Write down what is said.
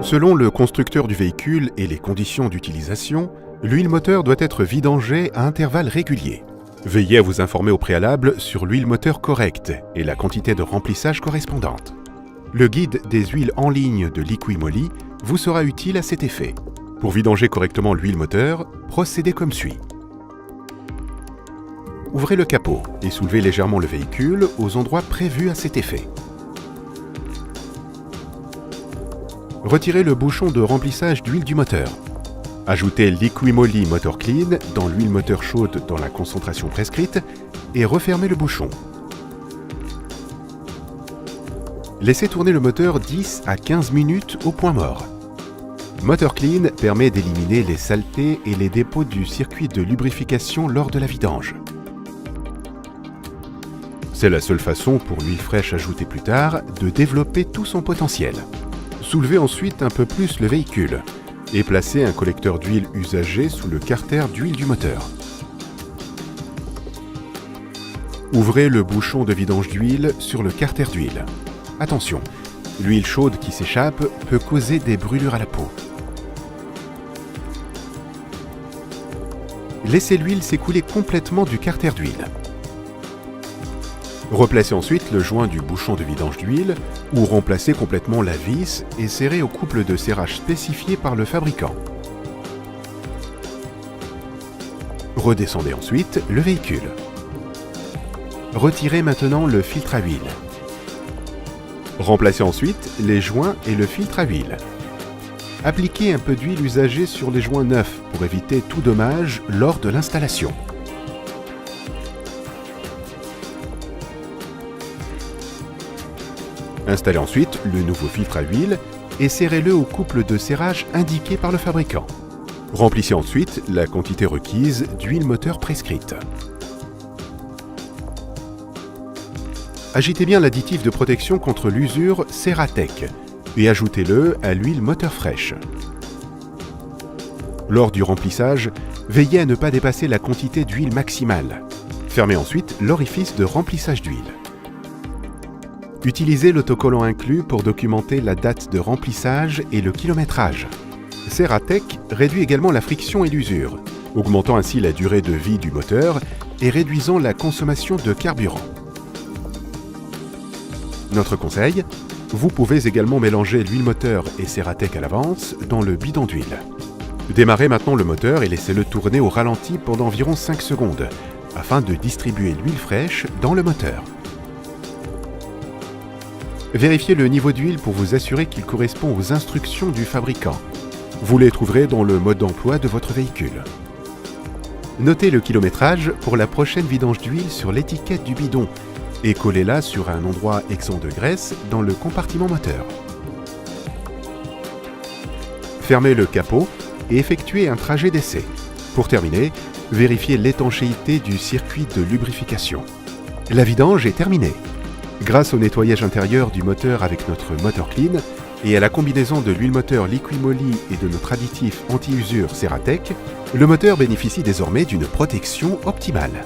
Selon le constructeur du véhicule et les conditions d'utilisation, l'huile moteur doit être vidangée à intervalles réguliers. Veillez à vous informer au préalable sur l'huile moteur correcte et la quantité de remplissage correspondante. Le guide des huiles en ligne de Liqui-Moly vous sera utile à cet effet. Pour vidanger correctement l'huile moteur, procédez comme suit. Ouvrez le capot et soulevez légèrement le véhicule aux endroits prévus à cet effet. Retirez le bouchon de remplissage d'huile du moteur. Ajoutez Liqui-Moly Motor Clean dans l'huile moteur chaude dans la concentration prescrite et refermez le bouchon. Laissez tourner le moteur 10 à 15 minutes au point mort. Motor Clean permet d'éliminer les saletés et les dépôts du circuit de lubrification lors de la vidange. C'est la seule façon pour l'huile fraîche ajoutée plus tard de développer tout son potentiel. Soulevez ensuite un peu plus le véhicule et placez un collecteur d'huile usagé sous le carter d'huile du moteur. Ouvrez le bouchon de vidange d'huile sur le carter d'huile. Attention, l'huile chaude qui s'échappe peut causer des brûlures à la peau. Laissez l'huile s'écouler complètement du carter d'huile. Replacez ensuite le joint du bouchon de vidange d'huile ou remplacez complètement la vis et serrez au couple de serrage spécifié par le fabricant. Redescendez ensuite le véhicule. Retirez maintenant le filtre à huile. Remplacez ensuite les joints et le filtre à huile. Appliquez un peu d'huile usagée sur les joints neufs pour éviter tout dommage lors de l'installation. Installez ensuite le nouveau filtre à huile et serrez-le au couple de serrage indiqué par le fabricant. Remplissez ensuite la quantité requise d'huile moteur prescrite. Agitez bien l'additif de protection contre l'usure Ceratec et ajoutez-le à l'huile moteur fraîche. Lors du remplissage, veillez à ne pas dépasser la quantité d'huile maximale. Fermez ensuite l'orifice de remplissage d'huile. Utilisez l'autocollant inclus pour documenter la date de remplissage et le kilométrage. Ceratec réduit également la friction et l'usure, augmentant ainsi la durée de vie du moteur et réduisant la consommation de carburant. Notre conseil, vous pouvez également mélanger l'huile moteur et Ceratec à l'avance dans le bidon d'huile. Démarrez maintenant le moteur et laissez-le tourner au ralenti pendant environ 5 secondes afin de distribuer l'huile fraîche dans le moteur. Vérifiez le niveau d'huile pour vous assurer qu'il correspond aux instructions du fabricant. Vous les trouverez dans le mode d'emploi de votre véhicule. Notez le kilométrage pour la prochaine vidange d'huile sur l'étiquette du bidon et collez-la sur un endroit exempt de graisse dans le compartiment moteur. Fermez le capot et effectuez un trajet d'essai. Pour terminer, vérifiez l'étanchéité du circuit de lubrification. La vidange est terminée. Grâce au nettoyage intérieur du moteur avec notre Motor Clean et à la combinaison de l'huile moteur Liqui-Moly et de notre additif anti-usure Ceratec, le moteur bénéficie désormais d'une protection optimale.